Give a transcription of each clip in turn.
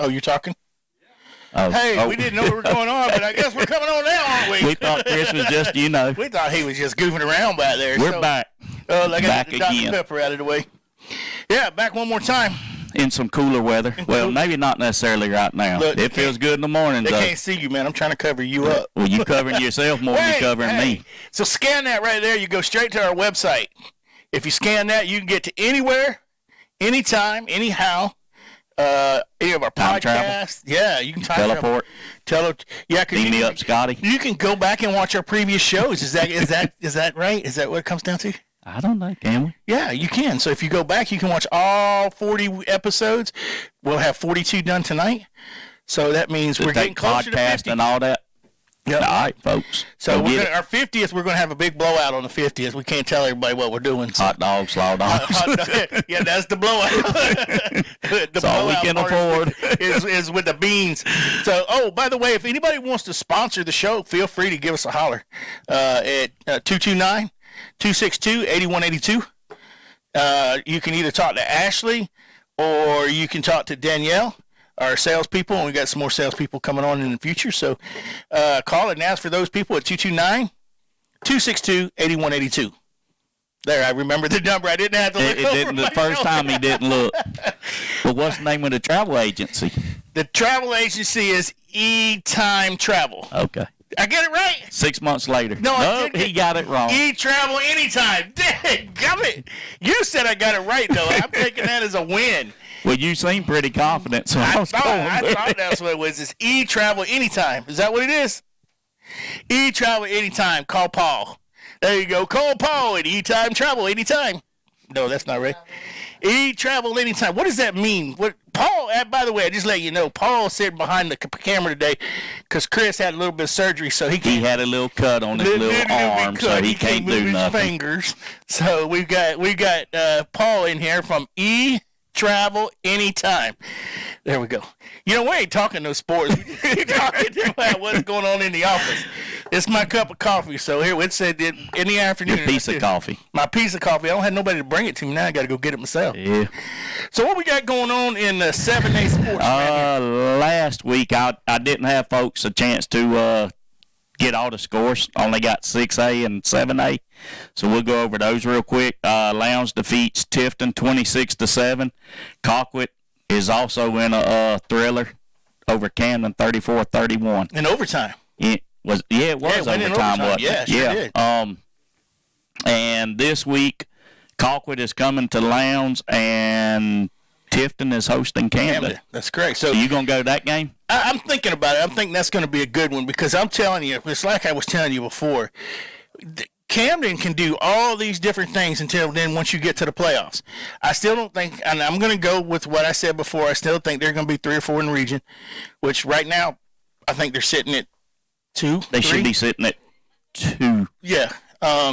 Oh, you're talking? Oh, Hey, we didn't know we were going on, but I guess we're coming on now, aren't we? We thought Chris was just, We thought he was just goofing around back there. We're back. Oh, I got Back the Dr. again. Pepper out of the way. Yeah, back one more time. In some cooler weather. Well, maybe not necessarily right now. Look, it feels good in the mornings, They though. can't see you, man. I'm trying to cover you up. Well, you covering yourself more than you covering me. So scan that right there. You go straight to our website. If you scan that, you can get to anywhere, anytime, anyhow. Any of our Time podcasts. Yeah, you can Teleport. Yeah, cause Beam me up, Scotty. you can go back and watch our previous shows. Is that right? Is that what it comes down to? I don't know. Can we? Yeah, you can. So if you go back, you can watch all 40 episodes. We'll have 42 done tonight. So that means we're getting closer to 50. And all that. Yep. All right, folks. So Go get it. our 50th, we're going to have a big blowout on the 50th. We can't tell everybody what we're doing. So. Hot dogs, slaw dogs. Yeah, that's the blowout. That's all we can afford. Is with the beans. So, by the way, if anybody wants to sponsor the show, feel free to give us a holler at 229-262-8182. You can either talk to Ashley or you can talk to Danielle, our salespeople, and we got some more salespeople coming on in the future. So call and ask for those people at 229-262-8182. There, I remember the number. I didn't have to look over The first time he didn't look. But what's the name of the travel agency? The travel agency is E-Time Travel. Okay. I get it right? 6 months later. No, I didn't. He got it wrong. E-Travel anytime. Dadgummit. You said I got it right, though. I'm taking that as a win. Well, you seem pretty confident, so I thought that's what it was. It's E-Travel anytime. Is that what it is? E-Travel anytime. Call Paul. There you go. Call Paul at E-Time Travel anytime. No, that's not right. E-Travel anytime. What does that mean? What Paul, by the way, I just let you know, Paul sitting behind the camera today because Chris had a little bit of surgery, so he had a little cut on his little arm, so he can't do move nothing. his fingers. So we got Paul in here from E-Travel anytime. There we go. You know, we ain't talking no sports. We're talking about what's going on in the office. It's my cup of coffee. So here, it said in the afternoon. Your piece of coffee. My piece of coffee. I don't have nobody to bring it to me now. I got to go get it myself. Yeah. So what we got going on in the 7A sports? Last week, I didn't have folks a chance to get all the scores. Only got 6A and 7A. So we'll go over those real quick. Lowndes defeats Tifton 26-7. Colquitt is also in a thriller over Camden 34-31. In overtime. It was overtime, wasn't it? Yeah, sure did. And this week, Colquitt is coming to Lowndes, and Tifton is hosting Camden. That's correct. So you going to go to that game? I'm thinking about it. I'm thinking that's going to be a good one because I'm telling you, it's like I was telling you before. Camden can do all these different things until then once you get to the playoffs. I still don't think, and I'm going to go with what I said before, I still think they're going to be 3 or 4 in the region, which right now I think they're sitting at 2, They 3. should be sitting at 2. Yeah.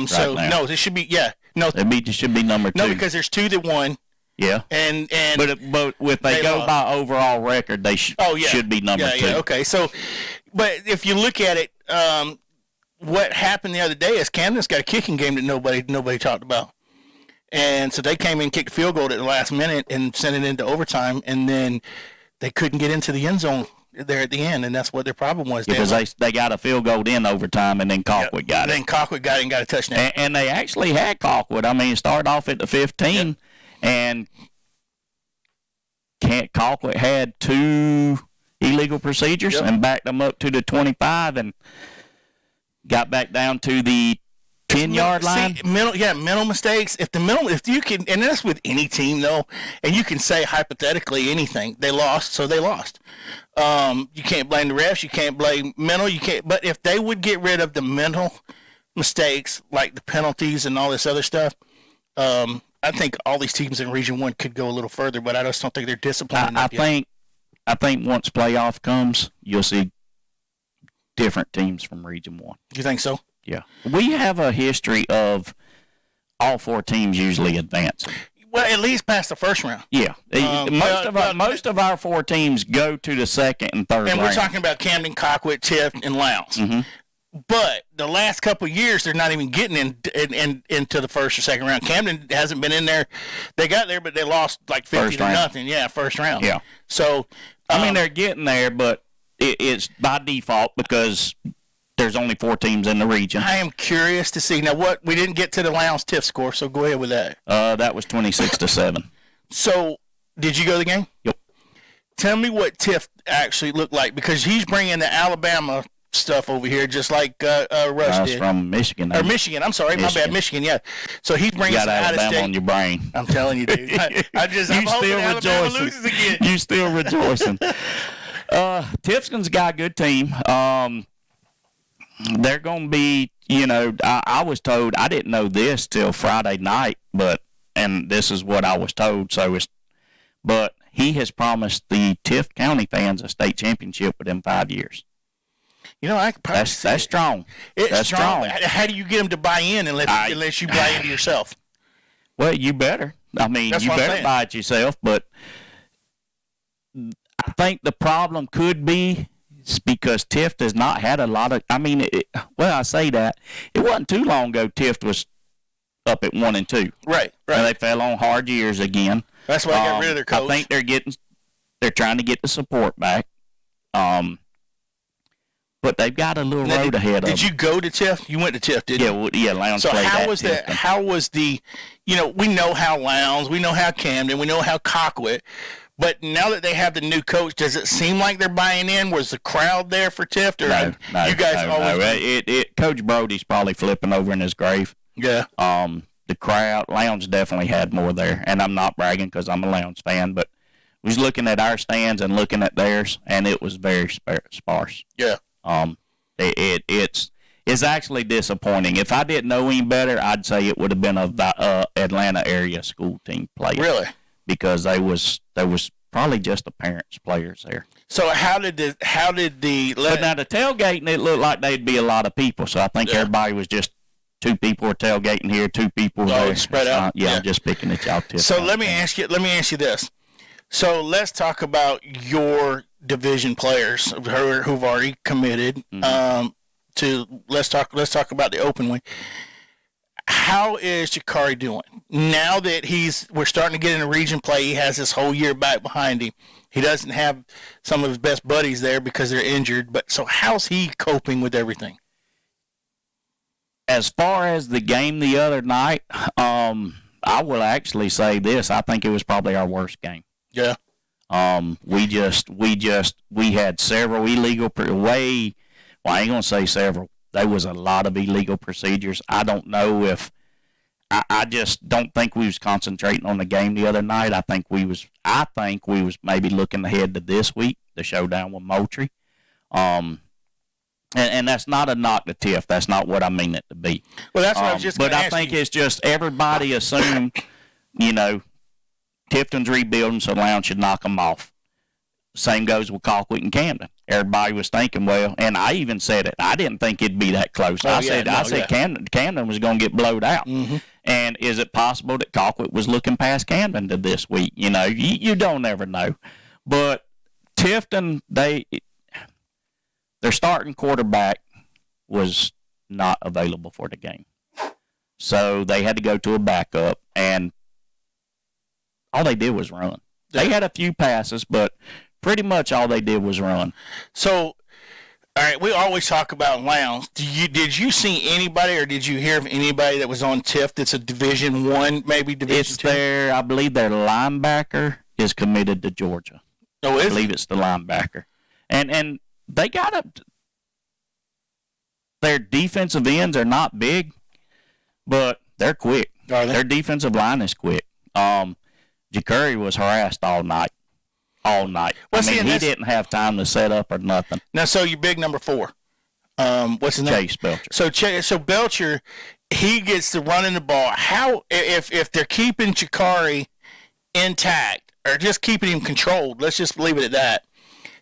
So, now. no, they should be, yeah. No, It should be number 2. no, because there's 2 that won. Yeah. And But if they go by overall record, they should be number 2. Yeah, okay. So, but if you look at it, what happened the other day is Camden's got a kicking game that nobody talked about. And so they came in, kicked a field goal at the last minute and sent it into overtime, and then they couldn't get into the end zone there at the end, and that's what their problem was. Because they got a field goal in overtime, and then Colquitt got it. Then Colquitt got it and got a touchdown. And they actually had Colquitt. I mean, it started off at the 15, and Colquitt had 2 illegal procedures and backed them up to the 25 and got back down to the 10-yard line. Mental mistakes. If you can, and that's with any team though, and you can say hypothetically anything. They lost, so they lost. You can't blame the refs. You can't blame mental. You can't. But if they would get rid of the mental mistakes, like the penalties and all this other stuff, I think all these teams in Region 1 could go a little further. But I just don't think they're disciplined enough yet. I think once playoff comes, you'll see different teams from Region 1. You think so? Yeah. We have a history of all 4 teams usually advancing. Well, at least past the first round. Yeah. Most of our 4 teams go to the second and third round. And we're talking about Camden, Colquitt, Tift, and Lowndes. Mm-hmm. But the last couple of years, they're not even getting into the first or second round. Camden hasn't been in there. They got there, but they lost like 50 to nothing. Yeah, first round. Yeah. So I mean, they're getting there, but it's by default because there's only 4 teams in the region. I am curious to see. Now, what we didn't get to the Lowndes Tiff score, so go ahead with that. That was 26-7. So, did you go to the game? Yep. Tell me what Tiff actually looked like, because he's bringing the Alabama stuff over here, just like Rush did. From Michigan. Or Michigan. I'm sorry, my bad, Michigan. Yeah. So he's bringing some out of Alabama state on your brain. I'm telling you, dude. I'm hoping Alabama loses again. You still rejoicing. Tifton's got a good team. They're going to be, I was told, I didn't know this till Friday night, and this is what I was told. But he has promised the Tift County fans a state championship within 5 years. I could probably that's strong. That's strong. How do you get them to buy in unless you buy into yourself? Well, you better. I mean, you better buy it yourself. But I think the problem could be because Tift has not had a lot of. I mean, I say that it wasn't too long ago. Tift was up at 1-2. Right. And they fell on hard years again. That's why they got rid of their coach. I think they're trying to get the support back. But they've got a little road ahead of them. Did you go to Tift? You went to Tift, didn't you? Yeah, Lowndes played at Tifton. How was the, we know how Lowndes, we know how Camden, we know how Colquitt, but now that they have the new coach, does it seem like they're buying in? Was the crowd there for Tift? Or no, you guys always Coach Brody's probably flipping over in his grave. Yeah. The crowd, Lowndes definitely had more there, and I'm not bragging because I'm a Lowndes fan, but we was looking at our stands and looking at theirs, and it was very sparse. Yeah. It's actually disappointing. If I didn't know any better, I'd say it would have been a Atlanta area school team player. Really? Because there was probably just the parents players there. So how did the But now the tailgating, it looked like they'd be a lot of people. So I think everybody was just 2 people were tailgating here, 2 people there. Spread out. Yeah, I'm just picking at y'all. So let me ask you this. So let's talk about your division players who've already committed. Let's talk about the open wing. How is Jakari doing now that we're starting to get in a region play? He has this whole year back behind him. He doesn't have some of his best buddies there because they're injured. But so how's he coping with everything? As far as the game the other night, I will actually say this. I think it was probably our worst game. Yeah. We had several illegal I ain't gonna say several. There was a lot of illegal procedures. I don't know if I just don't think we was concentrating on the game the other night. I think we was maybe looking ahead to this week, the showdown with Moultrie. And that's not a knock to Tiff. That's not what I mean it to be. Well, that's what I was just But I think it's just everybody assumed, Tifton's rebuilding, so Lowndes should knock them off. Same goes with Colquitt and Camden. Everybody was thinking, well, and I even said it. I didn't think it'd be that close. I said Camden was going to get blowed out. Mm-hmm. And is it possible that Colquitt was looking past Camden to this week? You don't ever know. But Tifton, their starting quarterback was not available for the game. So they had to go to a backup, and all they did was run. They had a few passes, but pretty much all they did was run. So, all right, we always talk about Lowndes. Did you see anybody, or did you hear of anybody that was on Tiff that's a Division I, maybe Division II? I believe their linebacker is committed to Georgia. Oh, is I believe it's the linebacker. And they got up. Their defensive ends are not big, but they're quick. Are they? Their defensive line is quick. Jakari was harassed all night. Well, he didn't have time to set up or nothing. Now, so your big number 4, what's his name? Chase Belcher. So Belcher, he gets to running the ball. How if they're keeping Jakari intact or just keeping him controlled? Let's just leave it at that.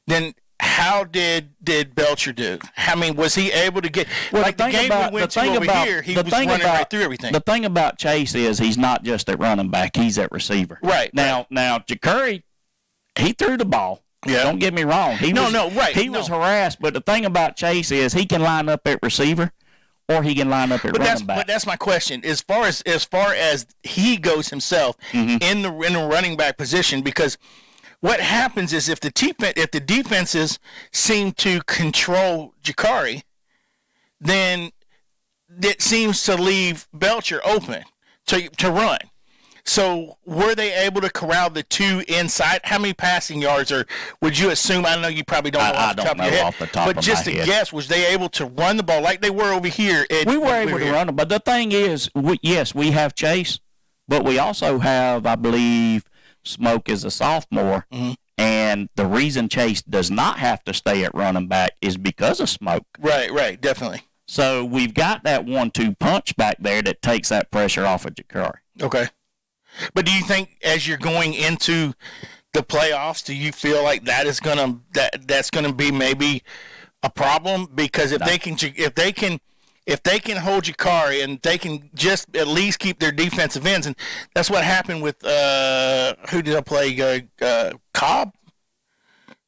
Then how did Belcher do? I mean, was he able to get the game we went to over here? He was running right through everything. The thing about Chase is he's not just at running back; he's at receiver. Right now, Jakari, he threw the ball. Yeah. Don't get me wrong. He was harassed, but the thing about Chase is he can line up at receiver, or he can line up at running back. But that's my question. As far as he goes himself in the running back position, because what happens is if the defenses seem to control Jakari, then it seems to leave Belcher open to run. So were they able to corral the two inside? How many passing yards would you assume? I know you probably don't know off the top of your head. But just a guess, was they able to run the ball like they were over here? We were able to run them. But the thing is, yes, we have Chase, but we also have, I believe, Smoke is a sophomore. Mm-hmm. And the reason Chase does not have to stay at running back is because of Smoke. Right, definitely. So we've got that 1-2 punch back there that takes that pressure off of Jakari. Okay. But do you think as you're going into the playoffs, do you feel like that's gonna be maybe a problem? Because if they can hold Jakari and they can just at least keep their defensive ends, and that's what happened with who did I play? Cobb.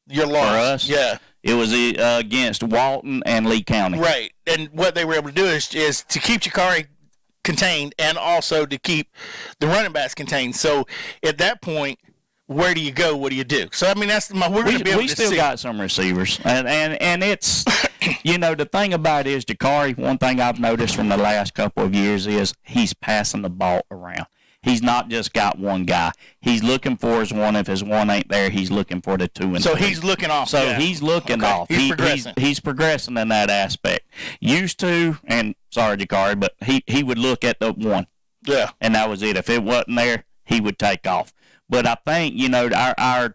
Your loss. For us, yeah. It was against Walton and Lee County. Right, and what they were able to do is to keep Jakari contained and also to keep the running backs contained. So at that point, where do you go? What do you do? So I mean, we still got some receivers, and it's the thing about it is Jakari. One thing I've noticed from the last couple of years is he's passing the ball around. He's not just got one guy. He's looking for his one. If his one ain't there, he's looking for the 2 and 3. So he's looking off. So he's looking off. He's progressing. He's progressing in that aspect. Used to, and sorry, Jakari, but he would look at the 1. Yeah. And that was it. If it wasn't there, he would take off. But I think, our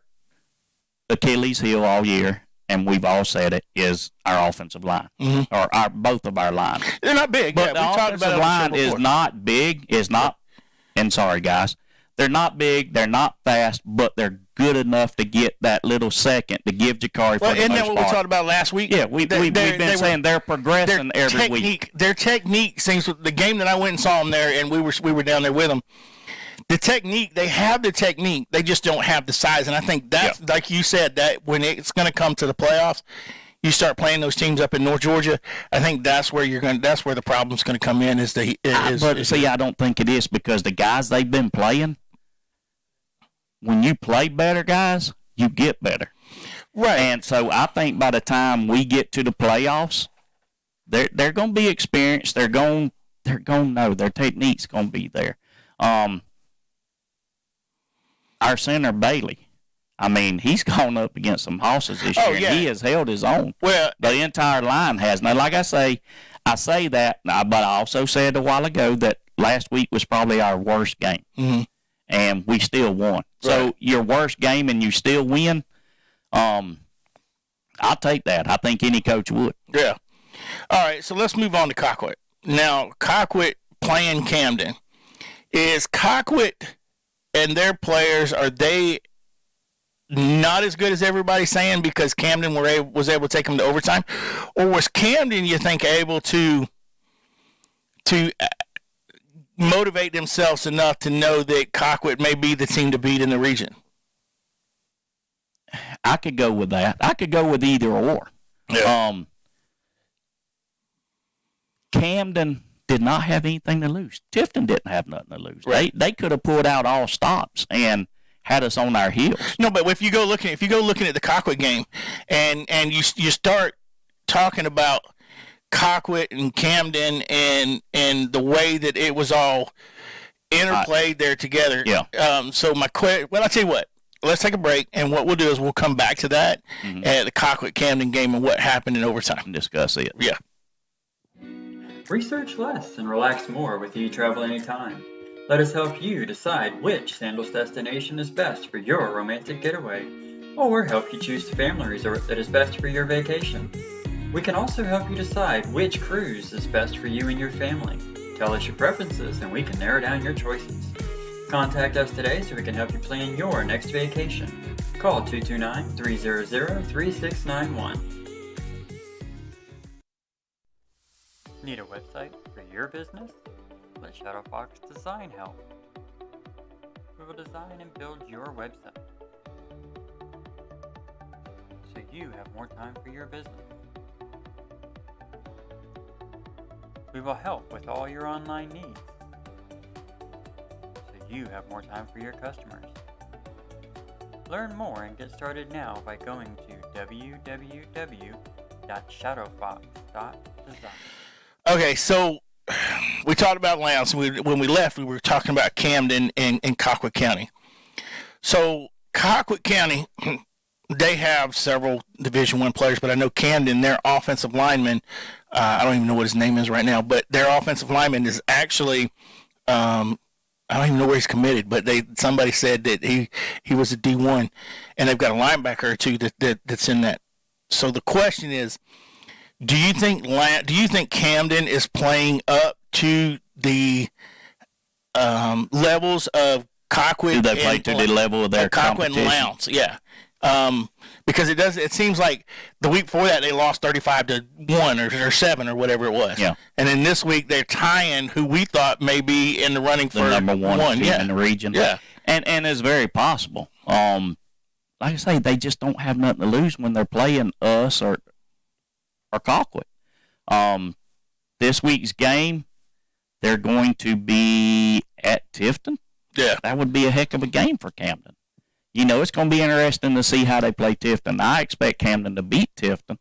Achilles heel all year, and we've all said it, is our offensive line. Mm-hmm. Or both of our lines. They're not big. But the offensive line is not big, and sorry, guys, they're not big, they're not fast, but they're good enough to get that little second to give Jakari for the most part. Isn't that what we talked about last week? Yeah, we've been saying they're progressing every week. Their technique seems, the game that I went and saw them there, and we were down there with them, the technique, they have the technique, they just don't have the size. And I think that's, like you said, that when it's going to come to the playoffs, you start playing those teams up in North Georgia, I think that's where that's where the problem's going to come in. I don't think it is, because the guys they've been playing, when you play better, guys, you get better. Right. And so I think by the time we get to the playoffs, they're going to be experienced. They're going to know their technique's going to be there. Our center Bailey, I mean, he's gone up against some hosses this year. Yeah. And he has held his own. Well, the entire line has. Now, like I say that, but I also said a while ago that last week was probably our worst game. Mm-hmm. And we still won. Right. So your worst game and you still win, I'll take that. I think any coach would. Yeah. All right, so let's move on to Colquitt. Now, Colquitt playing Camden. Is Colquitt and their players, are they not as good as everybody's saying because Camden was able to take them to overtime? Or was Camden, you think, able to motivate themselves enough to know that Colquitt may be the team to beat in the region? I could go with that. I could go with either or. Yeah. Camden did not have anything to lose. Tifton didn't have nothing to lose. Right. They could have pulled out all stops and had us on our heels. No, but if you go looking at the Colquitt game, and you start talking about Colquitt and Camden and the way that it was all interplayed there together. Yeah. So I'll tell you what. Let's take a break, and what we'll do is we'll come back to that at the Colquitt Camden game and what happened in overtime and discuss it. Yeah. Research less and relax more with eTravel Anytime. Let us help you decide which Sandals destination is best for your romantic getaway, or help you choose the family resort that is best for your vacation. We can also help you decide which cruise is best for you and your family. Tell us your preferences and we can narrow down your choices. Contact us today so we can help you plan your next vacation. Call 229-300-3691. Need a website for your business? Let Shadowfox Design help. We will design and build your website so you have more time for your business. We will help with all your online needs so you have more time for your customers. Learn more and get started now by going to www.shadowfox.design. Okay, so we talked about Lowndes. When we left, we were talking about Camden and Colquitt County. So Colquitt County, they have several Division I players, but I know Camden, their offensive lineman, I don't even know what his name is right now, but their offensive lineman is actually, I don't even know where he's committed, but somebody said that he was a D1, and they've got a linebacker or two that's in that. So the question is, do you think Camden is playing up to the levels of Colquitt? Do they play to the level of their Colquitt competition? and Lowndes? Yeah. Because it seems like the week before that they lost 35-1 or 7 or whatever it was. Yeah. And then this week they're tying who we thought may be in the running for the number one team yeah. in the region. Yeah. And it's very possible. Like I say, they just don't have nothing to lose when they're playing us or Colquitt. This week's game, they're going to be at Tifton. Yeah. That would be a heck of a game for Camden. You know, it's going to be interesting to see how they play Tifton. I expect Camden to beat Tifton.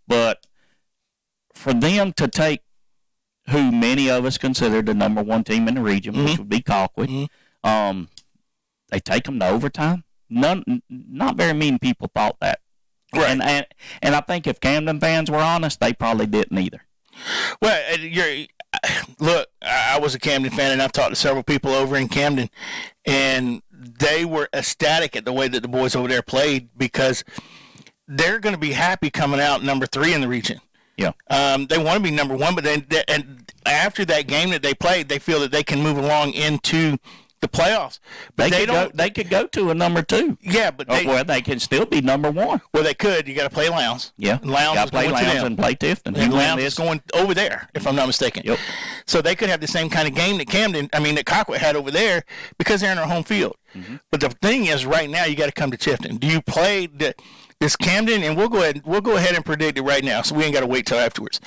But for them to take who many of us consider the number one team in the region, Mm-hmm. which would be Colquitt, they take them to overtime. Not very many people thought that. Right. And I think if Camden fans were honest, they probably didn't either. Well, look, I was a Camden fan, and I've talked to several people over in Camden, and they were ecstatic at the way that the boys over there played because they're going to be happy coming out number 3 in the region. Yeah. They want to be number 1, but then and after that game that they played, they feel that they can move along into the playoffs. But They could go to a number 2. Yeah, but they can still be number 1. Well, they could. You got to play Lowndes. Yeah. Lowndes is play going to Lowndes them. and play Tifton. And Lowndes is going over there, if I'm not mistaken. Yep. So they could have the same kind of game that Colquitt had over there because they're in their home field. Mm-hmm. But the thing is, right now you got to come to Tifton. Do you play this Camden? And we'll go ahead and predict it right now, so we ain't got to wait till afterwards.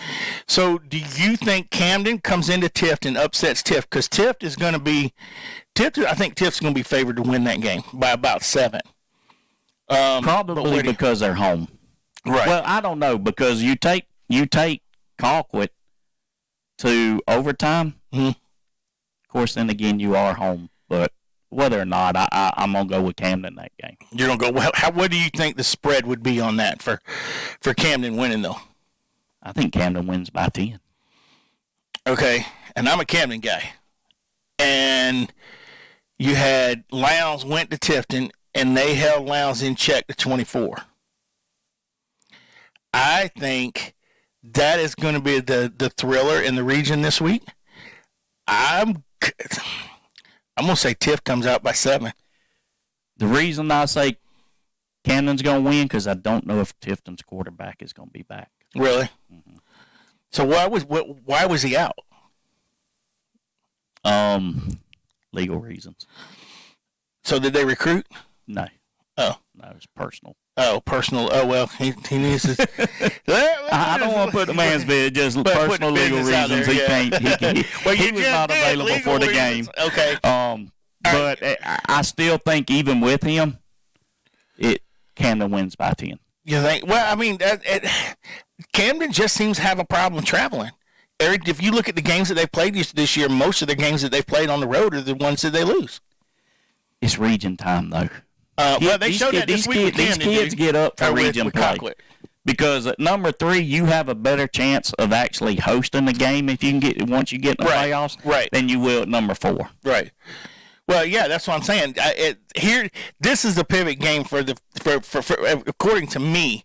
So do you think Camden comes into Tifton, upsets Tift? Because Tift is going to be I think Tift's going to be favored to win that game by about 7. Probably because they're home. Right. Well, I don't know, because you take Colquitt to overtime. Mm-hmm. Of course, then again, you are home. But whether or not, I'm gonna go with Camden that game. You're gonna go. What do you think the spread would be on that for Camden winning though? I think Camden wins by 10. Okay, and I'm a Camden guy, and you had Lowndes went to Tifton, and they held Lowndes in check to 24. I think that is going to be the thriller in the region this week. I'm going to say Tift comes out by 7. The reason I say Camden's going to win because I don't know if Tifton's quarterback is going to be back. Really? Mm-hmm. So why was he out? Legal reasons. So did they recruit? No. Oh. No, it's personal. Oh, personal. Oh, well, he needs to. I don't want to put the man's bed, just personal legal reasons. He can't. He was not available for the game. Okay. But I still think even with him, Camden wins by 10. You think? Well, I mean, Camden just seems to have a problem traveling. Eric, if you look at the games that they've played this year, most of the games that they've played on the road are the ones that they lose. It's region time, though. Well, they showed that this week with These Camden, kids get up for region with play. Colquitt. Because at number 3, you have a better chance of actually hosting the game if you can get once you get in the playoffs, right, than you will at number 4. Right. Well, yeah, that's what I'm saying. This is the pivot game for according to me,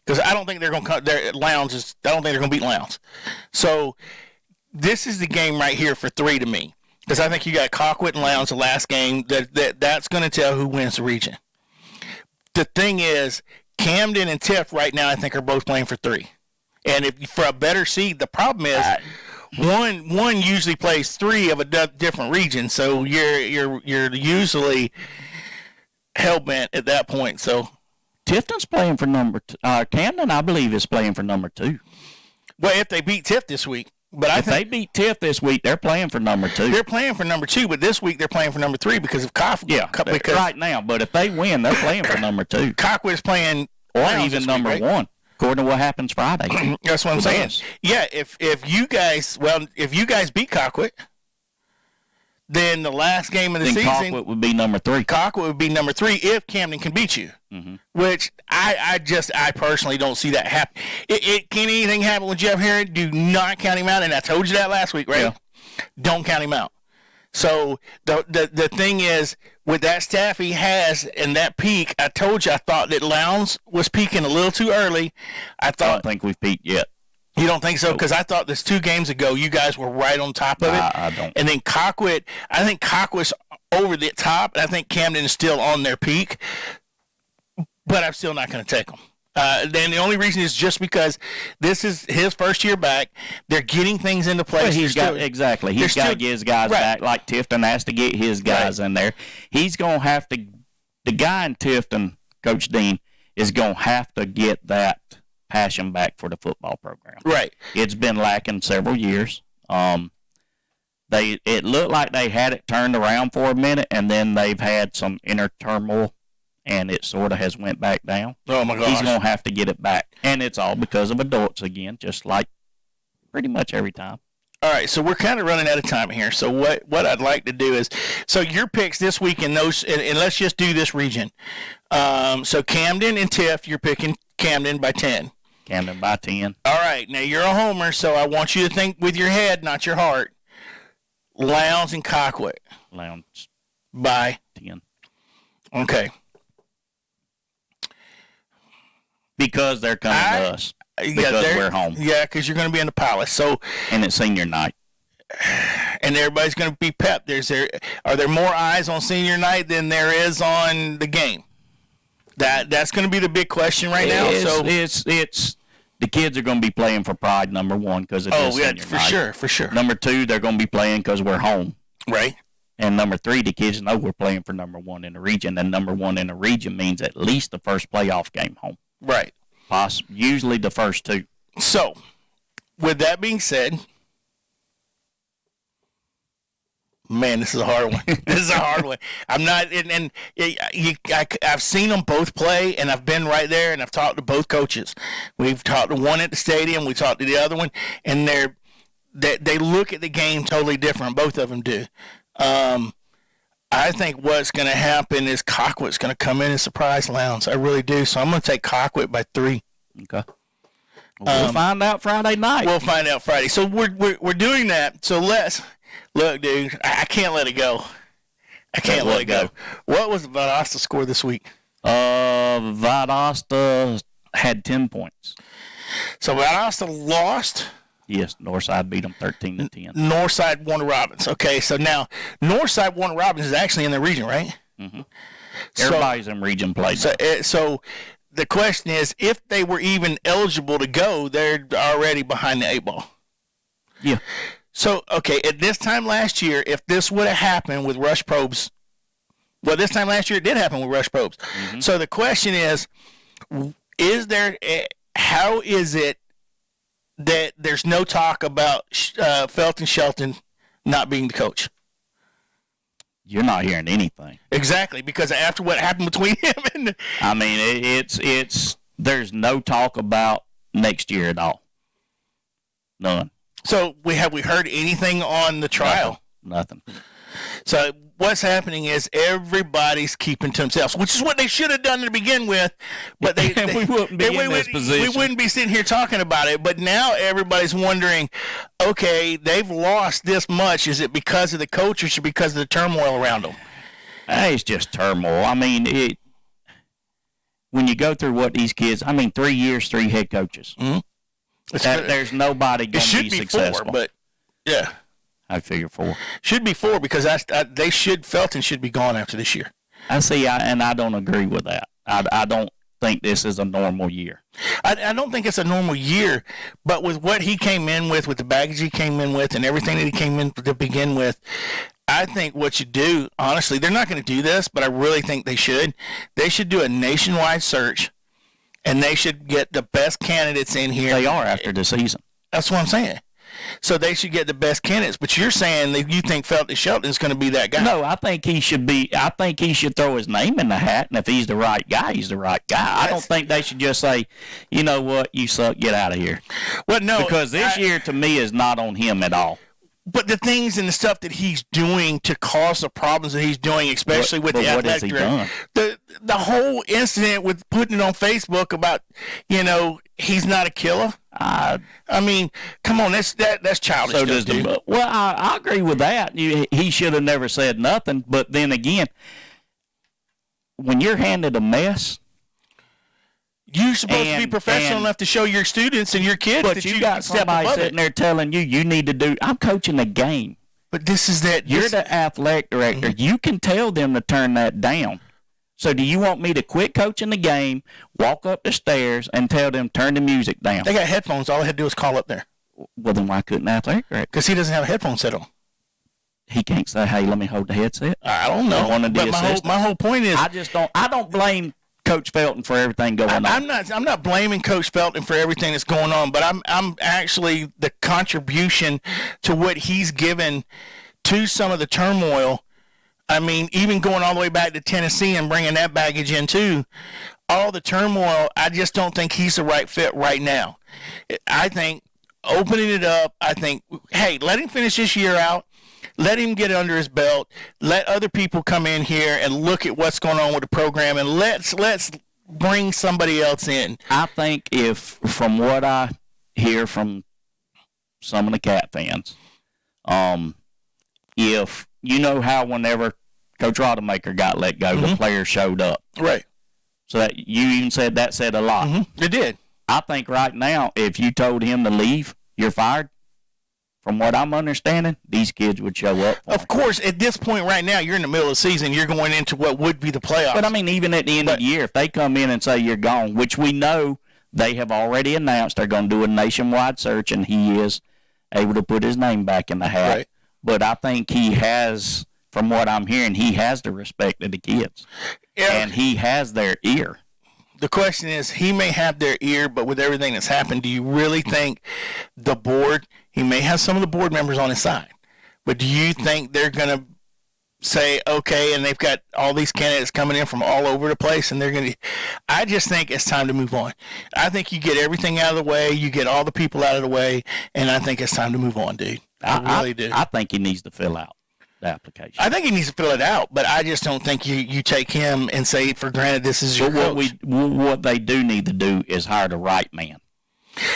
because I don't think they're going to cut their Lowndes. I don't think they're going to beat Lowndes. So this is the game right here for 3 to me, because I think you got Colquitt and Lowndes the last game. That's going to tell who wins the region. The thing is, Camden and Tift right now, I think, are both playing for 3. And if for a better seed, the problem is one usually plays 3 of a different region, so you're usually hell bent at that point. So Tifton's playing for number 2. Camden, I believe, is playing for number 2. Well, if they beat Tift this week, But I If they think beat Tiff this week, they're playing for number 2. they're playing for number 2, but this week they're playing for number 3 because of Yeah, because right now. But if they win, they're playing for number 2. Cockwood is playing Or Lowndes even this week, number right? 1, according to what happens Friday. That's what I'm with saying. us. Yeah, if you guys beat Cockwood, then the last game of the Then season, Colquitt would be number 3. Cockwood would be number 3 if Camden can beat you. Which I personally don't see that happen. It can anything happen with Jeff Herod? Do not count him out, and I told you that last week, right? Yeah. Don't count him out. So the thing is, with that staff he has and that peak, I told you I thought that Lowndes was peaking a little too early. I I thought don't think we've peaked yet. you don't think so? Because I thought this 2 games ago you guys were right on top of it. I don't. And then Cockwood, I think Cockwood's over the top. And I think Camden is still on their peak. But I'm still not going to take them. Then the only reason is just because this is his first year back. They're getting things into place. Well, he's got to still- get his guys right. back, like Tifton has to get his guys in there. He's going to have to. The guy in Tifton, Coach Dean, is going to have to get that passion back for the football program. Right. It's been lacking several years. It looked like they had it turned around for a minute, and then they've had some inner turmoil, and it sort of has went back down. Oh, my gosh. He's going to have to get it back, and it's all because of adults again, just like pretty much every time. All right, so we're kind of running out of time here. So what I'd like to do is, so your picks this week in those, and let's just do this region. So Camden and Tiff, you're picking Camden by 10. Camden by 10. All right, now you're a homer, so I want you to think with your head, not your heart. Lowndes and Cockwood Lowndes by 10. Okay. Because they're coming to us. Because we're home. Yeah, because you're going to be in the Palace. So, And it's senior night. and everybody's going to be pepped. Are there more eyes on senior night than there is on the game? That's going to be the big question right now. It's the kids are going to be playing for pride, number 1, because it's senior night. for sure. Number 2, they're going to be playing because we're home. Right. And number 3, the kids know we're playing for number 1 in the region. And number 1 in the region means at least the first playoff game home. Right. Usually the first 2. So, with that being said, man, this is a hard one. This is a hard one. I'm not, I've seen them both play, and I've been right there, and I've talked to both coaches. We've talked to one at the stadium, we talked to the other one, and they look at the game totally different. Both of them do. I think what's going to happen is Cockwood's going to come in and surprise Lowndes. I really do. So I'm going to take Cockwood by 3. Okay. We'll find out Friday night. We'll find out Friday. So we're doing that. So look, dude. I can't let it go. I can't let it go. What was the Valdosta score this week? Valdosta had 10 points. So Valdosta lost. Yes, Northside beat them 13-10. Northside won Robbins. Okay, so now Northside won Robbins is actually in the region, right? Mm-hmm. Everybody's in region play. So the question is, if they were even eligible to go, they're already behind the 8 ball. Yeah. So, okay, at this time last year, if this would have happened with Rush Probst, well, this time last year it did happen with Rush Probst. Mm-hmm. So the question is how is it that there's no talk about Felton Shelton not being the coach? You're not hearing anything. Exactly, because after what happened between him and I mean, it's there's no talk about next year at all. None. So have we heard anything on the trial? Nothing. So what's happening is everybody's keeping to themselves, which is what they should have done to begin with. But we wouldn't be in this position. We wouldn't be sitting here talking about it. But now everybody's wondering, okay, they've lost this much. Is it because of the coach or is it because of the turmoil around them? It's just turmoil. I mean, when you go through what these kids, 3 years, 3 head coaches. Mm-hmm. There's nobody going to be successful. 4, but yeah. I figure 4. Should be 4 because Felton should be gone after this year. I don't agree with that. I don't think this is a normal year. I don't think it's a normal year, but with what he came in with the baggage he came in with, and everything that he came in to begin with, I think what you do, honestly, they're not going to do this, but I really think they should. They should do a nationwide search, and they should get the best candidates in here. They are after the season. That's what I'm saying. So they should get the best candidates. But you're saying that you think Felton Shelton is going to be that guy. No, I think he should be. I think he should throw his name in the hat, and if he's the right guy, he's the right guy. I don't think they should just say, you know what, you suck, get out of here. Well, no, because this year to me is not on him at all. But the things and the stuff that he's doing to cause the problems that he's doing, especially with the athletic director, the whole incident with putting it on Facebook about, he's not a killer. I mean, come on, that's childish. So does well, I agree with that. He should have never said nothing. But then again, when you're handed a mess, you're supposed to be professional enough to show your students and your kids that you got somebody sitting there telling you need to do. I'm coaching a game. But this is that. You're the athletic director. Mm-hmm. You can tell them to turn that down. So do you want me to quit coaching the game, walk up the stairs, and tell them turn the music down? They got headphones. All I had to do was call up there. Well, then why couldn't the athletic director? Because he doesn't have a headphone set on. He can't say, "Hey, let me hold the headset." I don't know. But my whole point is, I don't blame Coach Felton for everything going on. I'm not blaming Coach Felton for everything that's going on, but I'm actually the contribution to what he's given to some of the turmoil. I mean, even going all the way back to Tennessee and bringing that baggage in too, all the turmoil, I just don't think he's the right fit right now. I think opening it up, hey, let him finish this year out. Let him get under his belt. Let other people come in here and look at what's going on with the program, and let's bring somebody else in. I think from what I hear from some of the Cat fans, if you know how whenever Coach Rodemaker got let go, the players showed up. Right. So that you even said that said a lot. Mm-hmm. It did. I think right now, if you told him to leave, you're fired. From what I'm understanding, these kids would show up. Of course, at this point right now, you're in the middle of the season. You're going into what would be the playoffs. But, I mean, even at the end of the year, if they come in and say you're gone, which we know they have already announced they're going to do a nationwide search, and he is able to put his name back in the hat. Right. But I think he has, from what I'm hearing, he has the respect of the kids. Yeah. And he has their ear. The question is, he may have their ear, but with everything that's happened, do you really think the board, he may have some of the board members on his side, but do you think they're going to say, okay, and they've got all these candidates coming in from all over the place, and they're going to, I just think it's time to move on. I think you get everything out of the way, you get all the people out of the way, and I think it's time to move on, dude. I really do. I think he needs to fill out the application. I think he needs to fill it out, but I just don't think you take him and say for granted this is your coach. What they do need to do is hire the right man.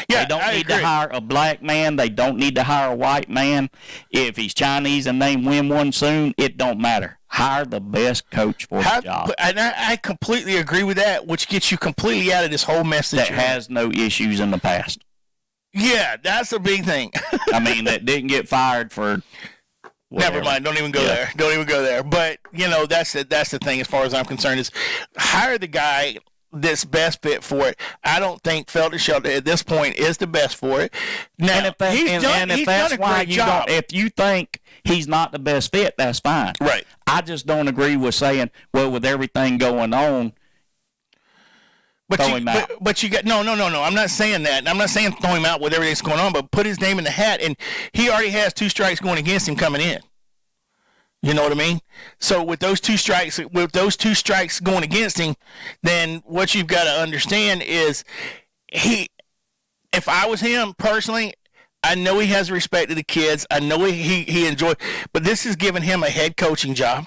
Yeah, they don't need to hire a black man. They don't need to hire a white man. If he's Chinese and they win one soon, it don't matter. Hire the best coach for the job. And I completely agree with that, which gets you completely out of this whole mess that has no issues in the past. Yeah, that's a big thing. I mean, that didn't get fired for whatever. Never mind. Don't even go there. Don't even go there. But, that's the thing as far as I'm concerned is hire the guy that's best fit for it. I don't think Felton Shelton at this point is the best for it. Now, and if that's why if you think he's not the best fit, that's fine. Right. I just don't agree with saying, well, with everything going on, throw him out. But you got no. I'm not saying that. I'm not saying throw him out with everything that's going on, but put his name in the hat, and he already has 2 strikes going against him coming in. You know what I mean? So with those two strikes going against him, then what you've got to understand is if I was him personally, I know he has respect to the kids. I know he enjoyed, but this is giving him a head coaching job.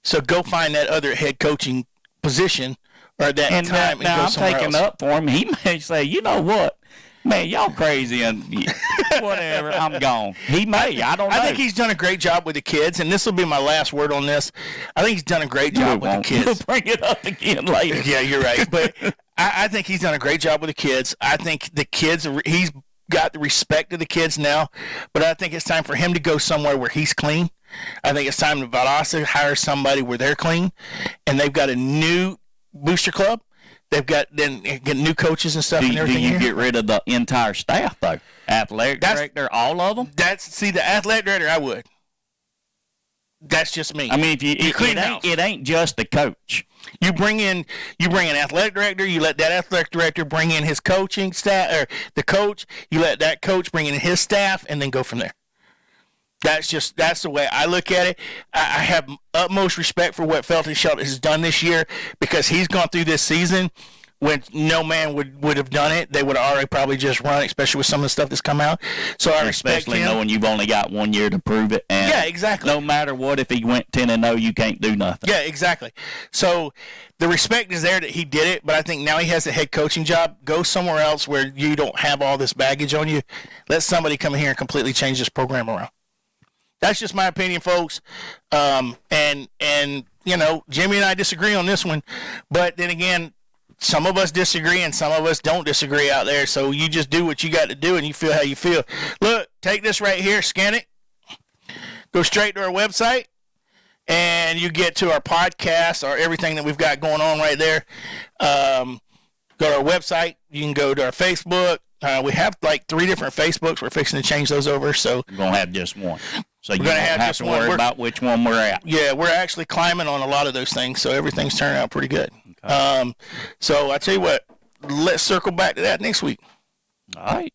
So go find that other head coaching position or that and time and go somewhere else. I'm taking up for him. He may say, you know what? Man, y'all crazy and whatever. I'm gone. He may. I don't know. I think he's done a great job with the kids, and this will be my last word on this. I think he's done a great job with the kids. We'll bring it up again later. Yeah, you're right. But I think he's done a great job with the kids. I think the kids, he's got the respect of the kids now, but I think it's time for him to go somewhere where he's clean. I think it's time to Valdosta hire somebody where they're clean, and they've got a new booster club. They've got new coaches and stuff and everything. Do you get rid of the entire staff though? Athletic director, all of them? The athletic director I would. That's just me. I mean, if You clean house. it ain't just the coach. You bring an athletic director. You let that athletic director bring in his coaching staff, or the coach. You let that coach bring in his staff, and then go from there. That's the way I look at it. I have utmost respect for what Felton Shelton has done this year, because he's gone through this season when no man would have done it. They would have already probably just run it, especially with some of the stuff that's come out. So I respect Especially him. knowing you've only got 1 year to prove it. And Yeah, exactly. no matter what, if he went 10-0, you can't do nothing. Yeah, exactly. So the respect is there that he did it, but I think now he has a head coaching job. Go somewhere else where you don't have all this baggage on you. Let somebody come in here and completely change this program around. That's just my opinion, folks. And you know, Jimmy and I disagree on this one, but then again, some of us disagree and some of us don't disagree out there. So you just do what you got to do, and you feel how you feel. Look, take this right here, scan it, go straight to our website, and you get to our podcast or everything that we've got going on right there. Go to our website. You can go to our Facebook. We have like 3 different Facebooks. We're fixing to change those over. So We're going to have just one. So you gonna don't have have just to one. worry about which one we're at. yeah, we're actually climbing on a lot of those things. So everything's turning out pretty good. So I tell you what, let's circle back to that next week. All right.